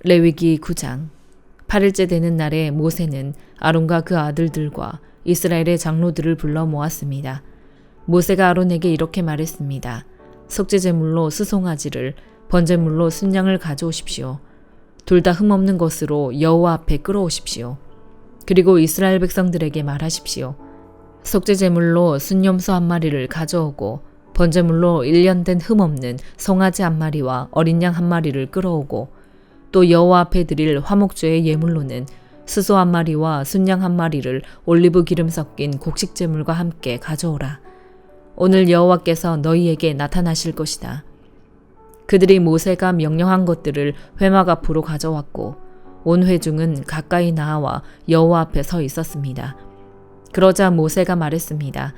레위기 9장 8일째 되는 날에 모세는 아론과 그 아들들과 이스라엘의 장로들을 불러 모았습니다. 모세가 아론에게 이렇게 말했습니다. 속죄제물로 수송아지를, 번제물로 순양을 가져오십시오. 둘 다 흠없는 것으로 여호와 앞에 끌어오십시오. 그리고 이스라엘 백성들에게 말하십시오. 속죄제물로 순염소 한 마리를 가져오고 번제물로 1년 된 흠없는 송아지 한 마리와 어린 양 한 마리를 끌어오고 또 여호와 앞에 드릴 화목제의 예물로는 수소 한 마리와 순양 한 마리를 올리브 기름 섞인 곡식제물과 함께 가져오라. 오늘 여호와께서 너희에게 나타나실 것이다. 그들이 모세가 명령한 것들을 회막 앞으로 가져왔고 온 회중은 가까이 나와 여호와 앞에 서 있었습니다. 그러자 모세가 말했습니다.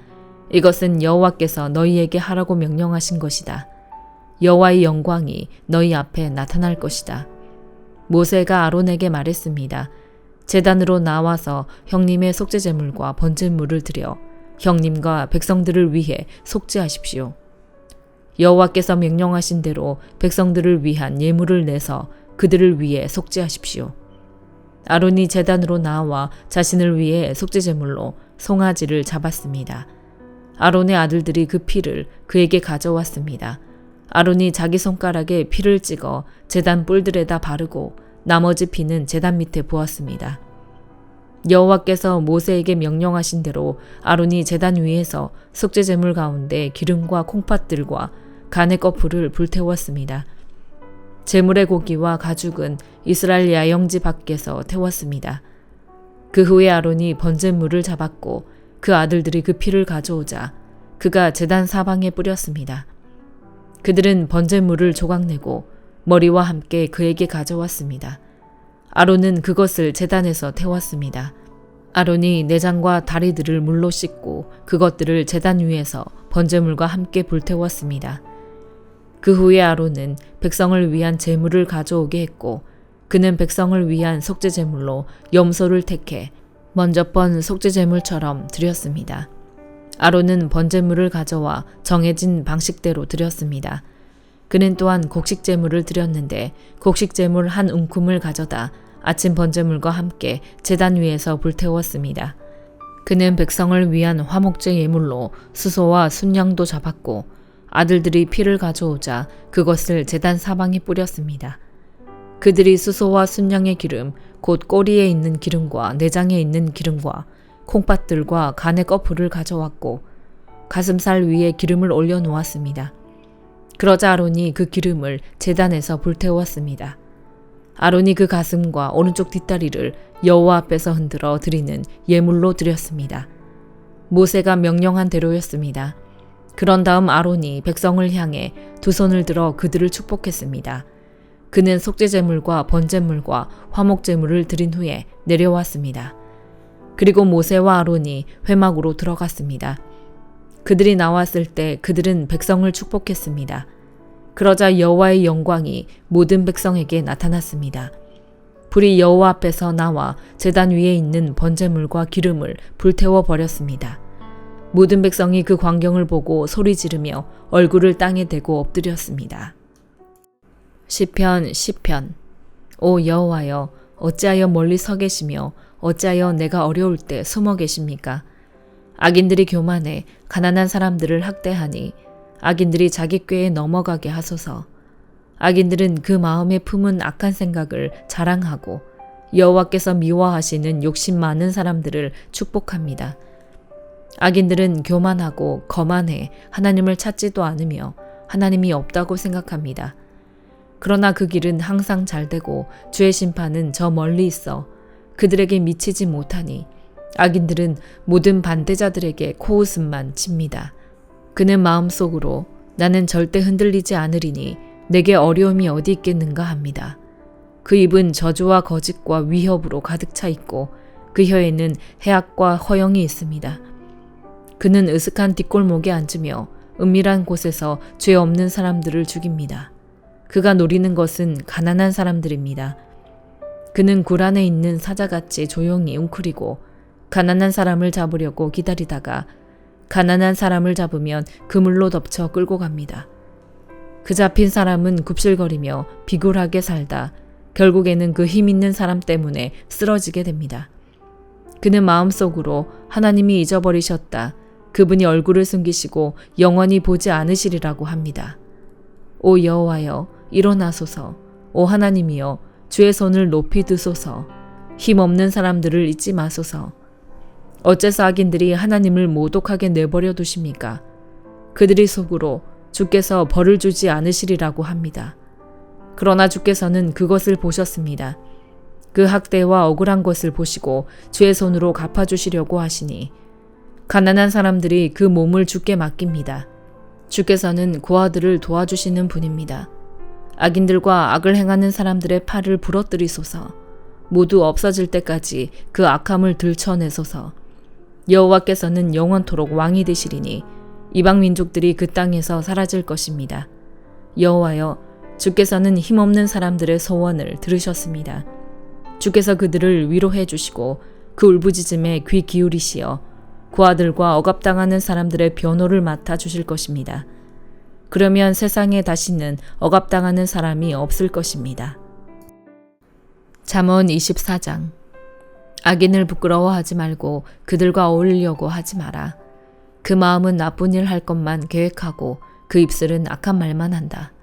이것은 여호와께서 너희에게 하라고 명령하신 것이다. 여호와의 영광이 너희 앞에 나타날 것이다. 모세가 아론에게 말했습니다. 제단으로 나와서 형님의 속죄제물과 번제물을 드려 형님과 백성들을 위해 속죄하십시오. 여호와께서 명령하신 대로 백성들을 위한 예물을 내서 그들을 위해 속죄하십시오. 아론이 제단으로 나와 자신을 위해 속죄제물로 송아지를 잡았습니다. 아론의 아들들이 그 피를 그에게 가져왔습니다. 아론이 자기 손가락에 피를 찍어 제단 뿔들에다 바르고 나머지 피는 제단 밑에 부었습니다. 여호와께서 모세에게 명령하신 대로 아론이 제단 위에서 속죄제물 가운데 기름과 콩팥들과 간의 거풀을 불태웠습니다. 제물의 고기와 가죽은 이스라엘 야영지 밖에서 태웠습니다. 그 후에 아론이 번제물을 잡았고 그 아들들이 그 피를 가져오자 그가 제단 사방에 뿌렸습니다. 그들은 번제물을 조각내고 머리와 함께 그에게 가져왔습니다. 아론은 그것을 제단에서 태웠습니다. 아론이 내장과 다리들을 물로 씻고 그것들을 제단 위에서 번제물과 함께 불태웠습니다. 그 후에 아론은 백성을 위한 제물을 가져오게 했고 그는 백성을 위한 속죄제물로 염소를 택해 먼저 번 속죄제물처럼 드렸습니다. 아론은 번제물을 가져와 정해진 방식대로 드렸습니다. 그는 또한 곡식제물을 드렸는데 곡식제물 한 움큼을 가져다 아침 번제물과 함께 제단 위에서 불태웠습니다. 그는 백성을 위한 화목제 예물로 수소와 순양도 잡았고 아들들이 피를 가져오자 그것을 제단 사방에 뿌렸습니다. 그들이 수소와 순양의 기름, 곧 꼬리에 있는 기름과 내장에 있는 기름과 콩팥들과 간의 거풀을 가져왔고 가슴살 위에 기름을 올려놓았습니다. 그러자 아론이 그 기름을 제단에서 불태웠습니다. 아론이 그 가슴과 오른쪽 뒷다리를 여호와 앞에서 흔들어 드리는 예물로 드렸습니다. 모세가 명령한 대로였습니다. 그런 다음 아론이 백성을 향해 두 손을 들어 그들을 축복했습니다. 그는 속죄제물과 번제물과 화목제물을 드린 후에 내려왔습니다. 그리고 모세와 아론이 회막으로 들어갔습니다. 그들이 나왔을 때 그들은 백성을 축복했습니다. 그러자 여호와의 영광이 모든 백성에게 나타났습니다. 불이 여호와 앞에서 나와 제단 위에 있는 번제물과 기름을 불태워 버렸습니다. 모든 백성이 그 광경을 보고 소리 지르며 얼굴을 땅에 대고 엎드렸습니다. 시편 10편. 오 여호와여, 어찌하여 멀리 서 계시며 어찌하여 내가 어려울 때 숨어 계십니까? 악인들이 교만해 가난한 사람들을 학대하니 악인들이 자기 꾀에 넘어가게 하소서. 악인들은 그 마음에 품은 악한 생각을 자랑하고 여호와께서 미워하시는 욕심 많은 사람들을 축복합니다. 악인들은 교만하고 거만해 하나님을 찾지도 않으며 하나님이 없다고 생각합니다. 그러나 그 길은 항상 잘되고 주의 심판은 저 멀리 있어 그들에게 미치지 못하니 악인들은 모든 반대자들에게 코웃음만 칩니다. 그는 마음속으로 나는 절대 흔들리지 않으리니 내게 어려움이 어디 있겠는가 합니다. 그 입은 저주와 거짓과 위협으로 가득 차 있고 그 혀에는 해악과 허영이 있습니다. 그는 으슥한 뒷골목에 앉으며 은밀한 곳에서 죄 없는 사람들을 죽입니다. 그가 노리는 것은 가난한 사람들입니다. 그는 굴 안에 있는 사자같이 조용히 웅크리고 가난한 사람을 잡으려고 기다리다가 가난한 사람을 잡으면 그물로 덮쳐 끌고 갑니다. 그 잡힌 사람은 굽실거리며 비굴하게 살다 결국에는 그 힘 있는 사람 때문에 쓰러지게 됩니다. 그는 마음속으로 하나님이 잊어버리셨다. 그분이 얼굴을 숨기시고 영원히 보지 않으시리라고 합니다. 오 여호와여, 일어나소서. 오 하나님이여, 주의 손을 높이 드소서. 힘없는 사람들을 잊지 마소서. 어째서 악인들이 하나님을 모독하게 내버려 두십니까? 그들이 속으로 주께서 벌을 주지 않으시리라고 합니다. 그러나 주께서는 그것을 보셨습니다. 그 학대와 억울한 것을 보시고 주의 손으로 갚아주시려고 하시니 가난한 사람들이 그 몸을 주께 맡깁니다. 주께서는 고아들을 도와주시는 분입니다. 악인들과 악을 행하는 사람들의 팔을 부러뜨리소서. 모두 없어질 때까지 그 악함을 들춰내소서. 여호와께서는 영원토록 왕이 되시리니 이방 민족들이 그 땅에서 사라질 것입니다. 여호와여, 주께서는 힘없는 사람들의 소원을 들으셨습니다. 주께서 그들을 위로해 주시고 그 울부짖음에 귀 기울이시어 고아들과 억압당하는 사람들의 변호를 맡아 주실 것입니다. 그러면 세상에 다시는 억압당하는 사람이 없을 것입니다. 잠언 24장. 악인을 부끄러워하지 말고 그들과 어울리려고 하지 마라. 그 마음은 나쁜 일 할 것만 계획하고 그 입술은 악한 말만 한다.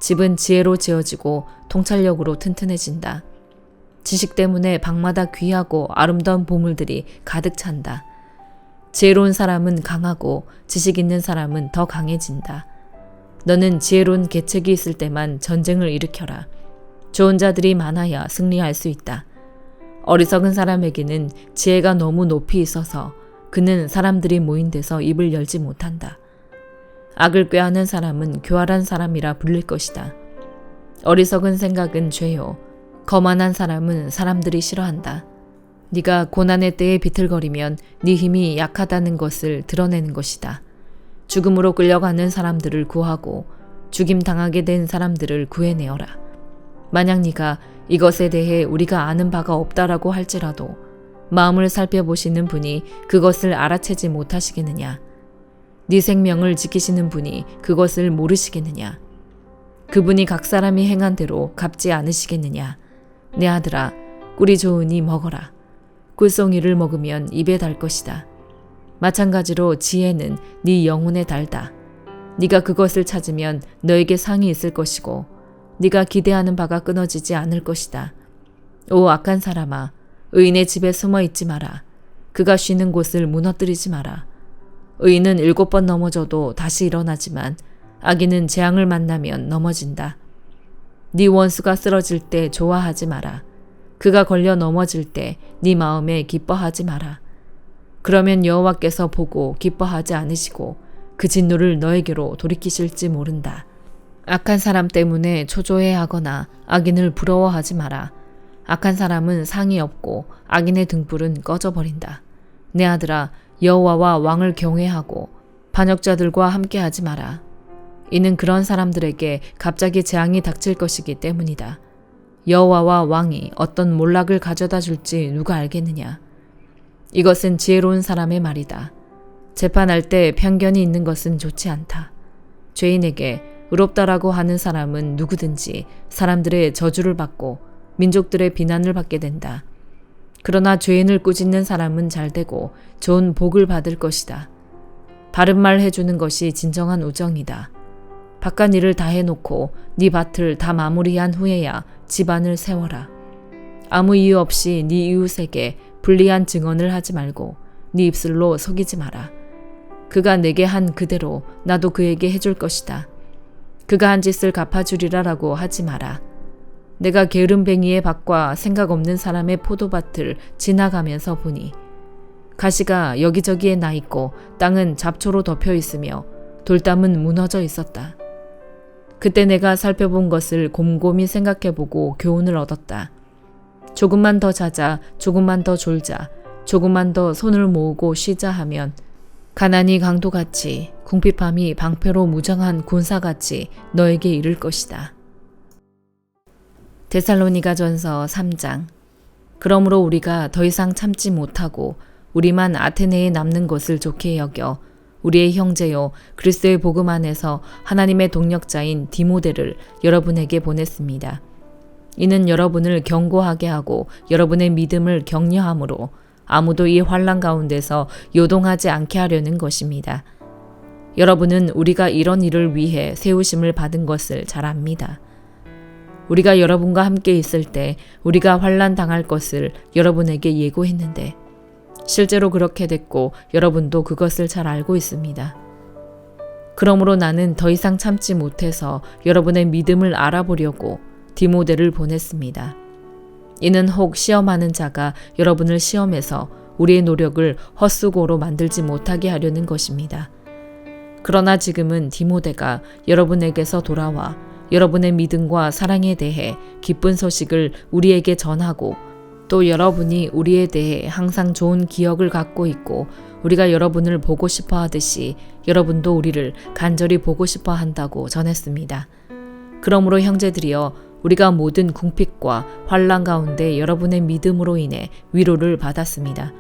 집은 지혜로 지어지고 통찰력으로 튼튼해진다. 지식 때문에 방마다 귀하고 아름다운 보물들이 가득 찬다. 지혜로운 사람은 강하고 지식 있는 사람은 더 강해진다. 너는 지혜로운 계책이 있을 때만 전쟁을 일으켜라. 좋은 자들이 많아야 승리할 수 있다. 어리석은 사람에게는 지혜가 너무 높이 있어서 그는 사람들이 모인 데서 입을 열지 못한다. 악을 꾀하는 사람은 교활한 사람이라 불릴 것이다. 어리석은 생각은 죄요. 거만한 사람은 사람들이 싫어한다. 네가 고난의 때에 비틀거리면 네 힘이 약하다는 것을 드러내는 것이다. 죽음으로 끌려가는 사람들을 구하고 죽임 당하게 된 사람들을 구해내어라. 만약 네가 이것에 대해 우리가 아는 바가 없다라고 할지라도 마음을 살펴보시는 분이 그것을 알아채지 못하시겠느냐? 네 생명을 지키시는 분이 그것을 모르시겠느냐? 그분이 각 사람이 행한 대로 갚지 않으시겠느냐? 내 아들아, 꿀이 좋으니 먹어라. 꿀송이를 먹으면 입에 달 것이다. 마찬가지로 지혜는 네 영혼에 달다. 네가 그것을 찾으면 너에게 상이 있을 것이고 네가 기대하는 바가 끊어지지 않을 것이다. 오 악한 사람아, 의인의 집에 숨어 있지 마라. 그가 쉬는 곳을 무너뜨리지 마라. 의인은 7번 넘어져도 다시 일어나지만 악인은 재앙을 만나면 넘어진다. 네 원수가 쓰러질 때 좋아하지 마라. 그가 걸려 넘어질 때 네 마음에 기뻐하지 마라. 그러면 여호와께서 보고 기뻐하지 않으시고 그 진노를 너에게로 돌이키실지 모른다. 악한 사람 때문에 초조해하거나 악인을 부러워하지 마라. 악한 사람은 상이 없고 악인의 등불은 꺼져버린다. 내 아들아, 여호와와 왕을 경외하고 반역자들과 함께하지 마라. 이는 그런 사람들에게 갑자기 재앙이 닥칠 것이기 때문이다. 여호와와 왕이 어떤 몰락을 가져다 줄지 누가 알겠느냐. 이것은 지혜로운 사람의 말이다. 재판할 때 편견이 있는 것은 좋지 않다. 죄인에게 의롭다라고 하는 사람은 누구든지 사람들의 저주를 받고 민족들의 비난을 받게 된다. 그러나 죄인을 꾸짖는 사람은 잘되고 좋은 복을 받을 것이다. 바른 말 해주는 것이 진정한 우정이다. 바깥 일을 다 해놓고 네 밭을 다 마무리한 후에야 집안을 세워라. 아무 이유 없이 네 이웃에게 불리한 증언을 하지 말고 네 입술로 속이지 마라. 그가 내게 한 그대로 나도 그에게 해줄 것이다. 그가 한 짓을 갚아주리라라고 하지 마라. 내가 게으름뱅이의 밭과 생각 없는 사람의 포도밭을 지나가면서 보니 가시가 여기저기에 나 있고 땅은 잡초로 덮여 있으며 돌담은 무너져 있었다. 그때 내가 살펴본 것을 곰곰이 생각해보고 교훈을 얻었다. 조금만 더 자자, 조금만 더 졸자, 조금만 더 손을 모으고 쉬자 하면 가난이 강도같이 궁핍함이 방패로 무장한 군사같이 너에게 이를 것이다. 데살로니가전서 3장. 그러므로 우리가 더 이상 참지 못하고 우리만 아테네에 남는 것을 좋게 여겨 우리의 형제요 그리스도의 복음 안에서 하나님의 동력자인 디모데를 여러분에게 보냈습니다. 이는 여러분을 견고하게 하고 여러분의 믿음을 격려함으로 아무도 이 환난 가운데서 요동하지 않게 하려는 것입니다. 여러분은 우리가 이런 일을 위해 세우심을 받은 것을 잘 압니다. 우리가 여러분과 함께 있을 때 우리가 환난 당할 것을 여러분에게 예고했는데 실제로 그렇게 됐고 여러분도 그것을 잘 알고 있습니다. 그러므로 나는 더 이상 참지 못해서 여러분의 믿음을 알아보려고 디모데를 보냈습니다. 이는 혹 시험하는 자가 여러분을 시험해서 우리의 노력을 헛수고로 만들지 못하게 하려는 것입니다. 그러나 지금은 디모데가 여러분에게서 돌아와 여러분의 믿음과 사랑에 대해 기쁜 소식을 우리에게 전하고 또 여러분이 우리에 대해 항상 좋은 기억을 갖고 있고 우리가 여러분을 보고 싶어 하듯이 여러분도 우리를 간절히 보고 싶어 한다고 전했습니다. 그러므로 형제들이여 우리가 모든 궁핍과 환난 가운데 여러분의 믿음으로 인해 위로를 받았습니다.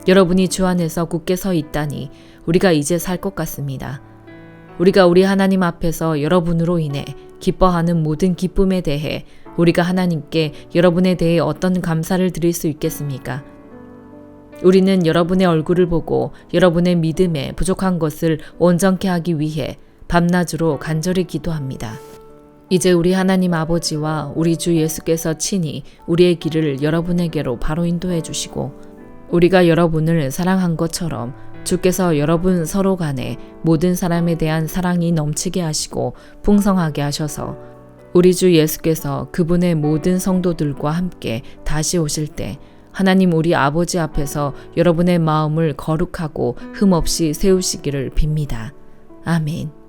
여러분이 주 안에서 굳게 서 있다니 우리가 이제 살 것 같습니다. 우리가 우리 하나님 앞에서 여러분으로 인해 기뻐하는 모든 기쁨에 대해 우리가 하나님께 여러분에 대해 어떤 감사를 드릴 수 있겠습니까? 우리는 여러분의 얼굴을 보고 여러분의 믿음에 부족한 것을 온전케 하기 위해 밤낮으로 간절히 기도합니다. 이제 우리 하나님 아버지와 우리 주 예수께서 친히 우리의 길을 여러분에게로 바로 인도해 주시고 우리가 여러분을 사랑한 것처럼 주께서 여러분 서로 간에 모든 사람에 대한 사랑이 넘치게 하시고 풍성하게 하셔서 우리 주 예수께서 그분의 모든 성도들과 함께 다시 오실 때 하나님 우리 아버지 앞에서 여러분의 마음을 거룩하고 흠없이 세우시기를 빕니다. 아멘.